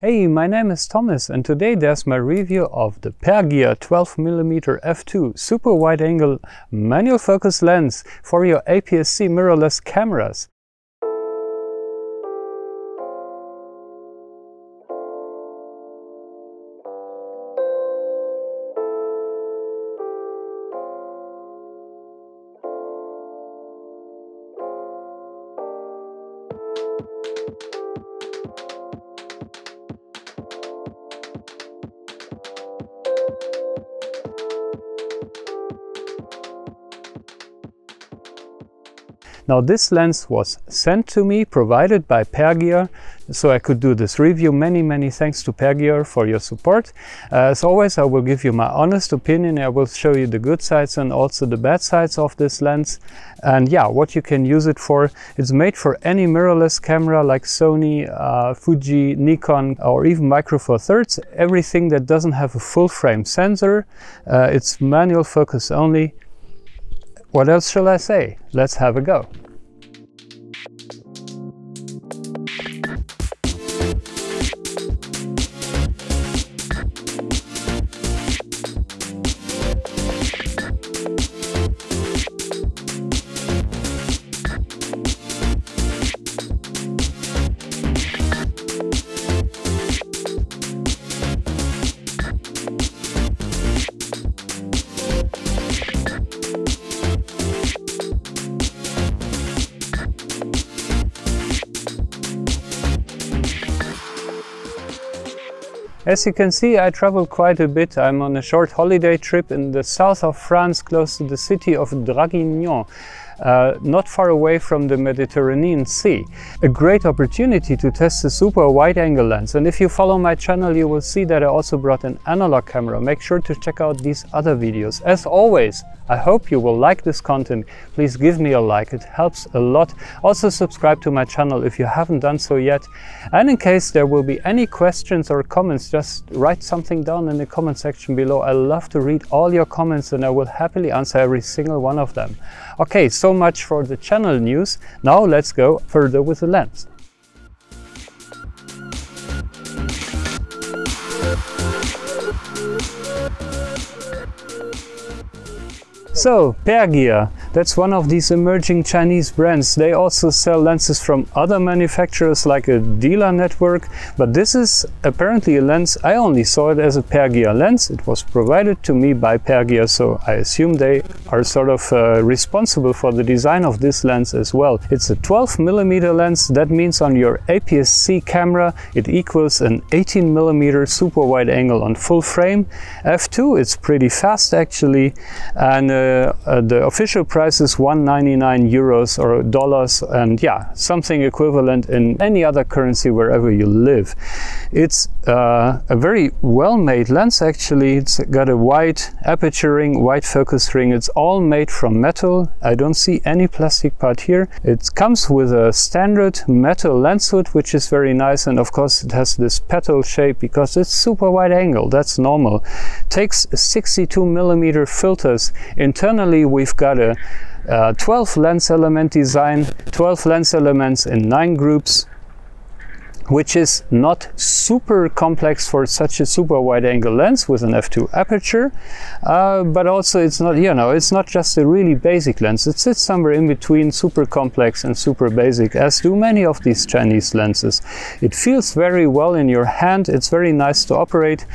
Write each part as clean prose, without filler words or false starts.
Hey, my name is Thomas and today there's my review of the Pergear 12mm f2 super wide angle manual focus lens for your APS-C mirrorless cameras. Now this lens was sent to me, provided by Pergear, so I could do this review. Many thanks to Pergear for your support. As always, I will give you my honest opinion. I will show you the good sides and also the bad sides of this lens. And yeah, what you can use it for. It's made for any mirrorless camera like Sony, Fuji, Nikon, or even Micro Four Thirds. Everything that doesn't have a full frame sensor. It's manual focus only. What else shall I say? Let's have a go. As you can see, I traveled quite a bit. I'm on a short holiday trip in the south of France, close to the city of Draguignan, not far away from the Mediterranean Sea. A great opportunity to test the super wide angle lens. And if you follow my channel, you will see that I also brought an analog camera. Make sure to check out these other videos. As always, I hope you will like this content. Please give me a like, it helps a lot. Also subscribe to my channel if you haven't done so yet. And in case there will be any questions or comments, just write something down in the comment section below. I love to read all your comments and I will happily answer every single one of them. Okay, so much for the channel news. Now let's go further with the lens. So, Pergear, that's one of these emerging Chinese brands. They also sell lenses from other manufacturers like a dealer network, but this is apparently a lens. I only saw it as a Pergear lens. It was provided to me by Pergear, so I assume they are sort of responsible for the design of this lens as well. It's a 12mm lens. That means on your APS-C camera it equals an 18mm super wide angle on full frame. f2, it's pretty fast actually, and the official price is 199 euros or dollars, and yeah, something equivalent in any other currency wherever you live. It's a very well-made lens actually. It's got a wide aperture ring, wide focus ring. It's all made from metal. I don't see any plastic part here. It comes with a standard metal lens hood, which is very nice, and of course it has this petal shape because it's super wide angle. That's normal. Takes 62mm filters. Internally we've got a 12 lens element design, 12 lens elements in 9 groups, which is not super complex for such a super wide angle lens with an f2 aperture, but also it's not, you know, it's not just a really basic lens. It sits somewhere in between super complex and super basic, as do many of these Chinese lenses. It feels very well in your hand. It's very nice to operate.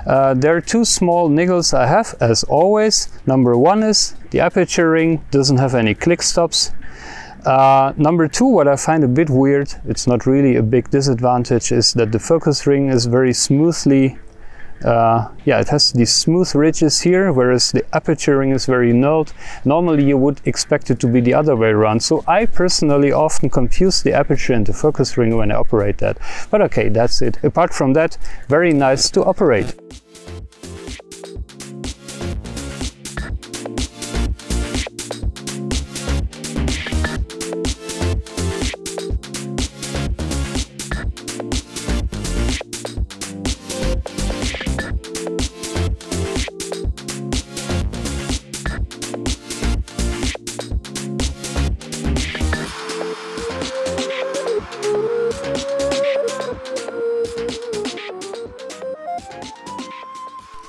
There are two small niggles I have, as always. Number one is the aperture ring doesn't have any click stops. Number two, what I find a bit weird, it's not really a big disadvantage, is that the focus ring is very smoothly, yeah, it has these smooth ridges here, whereas the aperture ring is very nulled. Normally you would expect it to be the other way around, so I personally often confuse the aperture and the focus ring when I operate that. But okay, that's it. Apart from that, very nice to operate.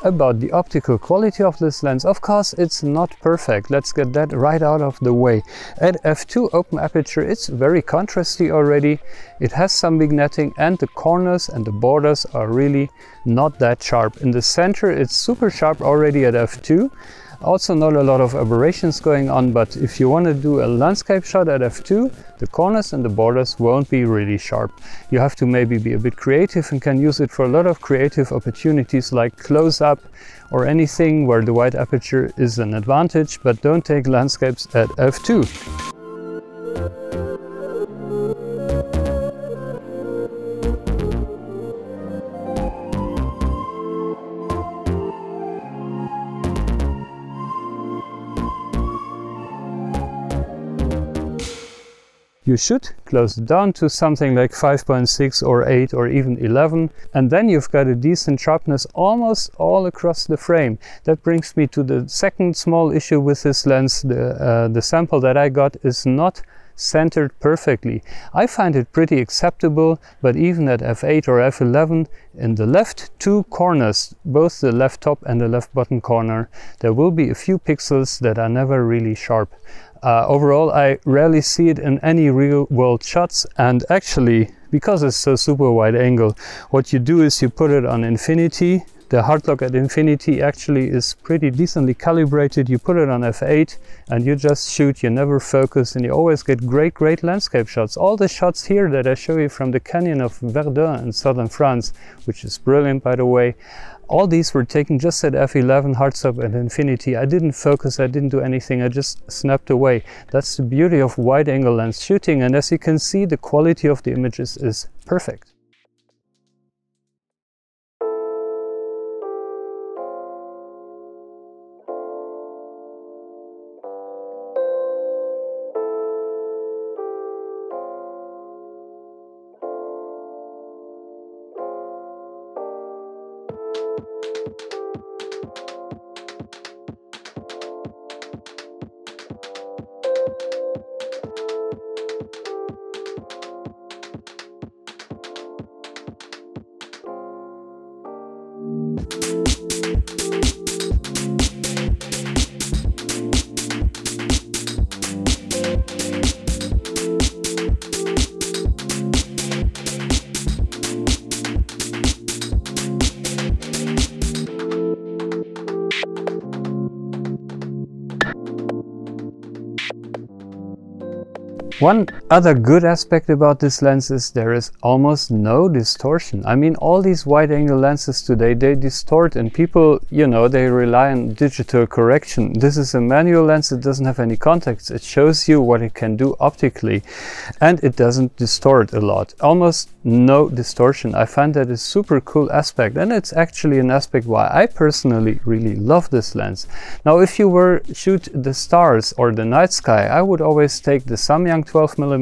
about the optical quality of this lens. Of course, it's not perfect. Let's get that right out of the way. At f2 open aperture, it's very contrasty already. It has some vignetting, and the corners and the borders are really not that sharp. In the center, it's super sharp already at f2. Also not a lot of aberrations going on, but if you want to do a landscape shot at f2, the corners and the borders won't be really sharp. You have to maybe be a bit creative and can use it for a lot of creative opportunities like close-up or anything where the wide aperture is an advantage, but don't take landscapes at f2. You should close it down to something like 5.6 or 8 or even 11, and then you've got a decent sharpness almost all across the frame. That brings me to the second small issue with this lens. The sample that I got is not centered perfectly. I find it pretty acceptable, but even at f8 or f11, in the left two corners, both the left top and the left bottom corner, there will be a few pixels that are never really sharp. Overall, I rarely see it in any real-world shots, and actually, because it's so super wide angle, what you do is you put it on infinity. The hard lock at infinity actually is pretty decently calibrated. You put it on f8 and you just shoot, you never focus, and you always get great landscape shots. All the shots here that I show you from the canyon of Verdun in southern France, which is brilliant by the way, all these were taken just at f11 hard stop at infinity. I didn't focus, I didn't do anything, I just snapped away. That's the beauty of wide angle lens shooting, and as you can see, the quality of the images is perfect. One other good aspect about this lens is there is almost no distortion. I mean, all these wide angle lenses today, they distort, and people, you know, they rely on digital correction. This is a manual lens, it doesn't have any contacts. It shows you what it can do optically, and it doesn't distort a lot. Almost no distortion. I find that a super cool aspect, and it's actually an aspect why I personally really love this lens. Now, if you were shoot the stars or the night sky, I would always take the Samyang 12mm.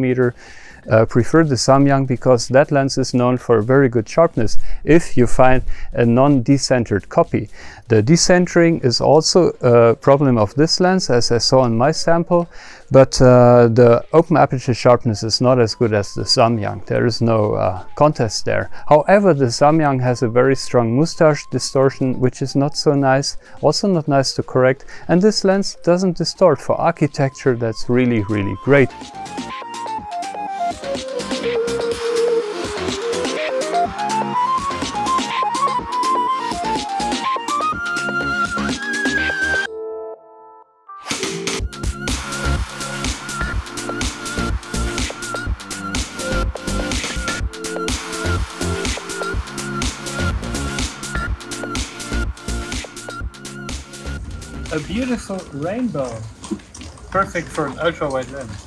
Prefer the Samyang because that lens is known for very good sharpness if you find a non-decentered copy. The decentering is also a problem of this lens, as I saw in my sample, but the open aperture sharpness is not as good as the Samyang. There is no contest there. However, the Samyang has a very strong moustache distortion, which is not so nice, also not nice to correct, and this lens doesn't distort. For architecture, that's really great. A beautiful rainbow, perfect for an ultra-wide lens.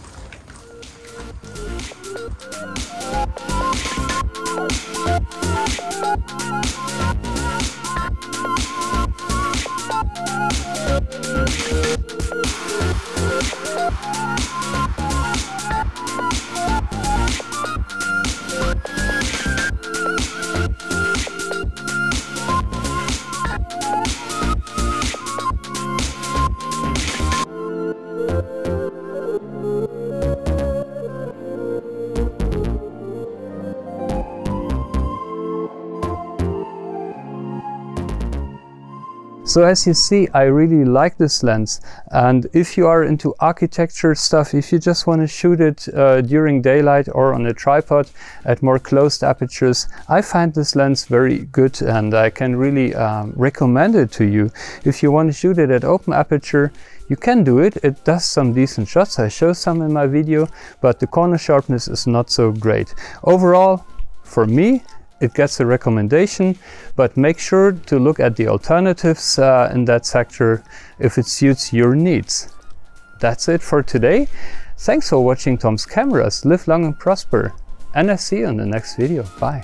So as you see, I really like this lens, and if you are into architecture stuff, if you just want to shoot it during daylight or on a tripod at more closed apertures, I find this lens very good, and I can really recommend it to you. If you want to shoot it at open aperture, you can do it. It does some decent shots. I show some in my video, but the corner sharpness is not so great. Overall, for me, it gets a recommendation, but make sure to look at the alternatives in that sector if it suits your needs. That's it for today. Thanks for watching Tom's Cameras. Live long and prosper, and I see you in the next video. Bye.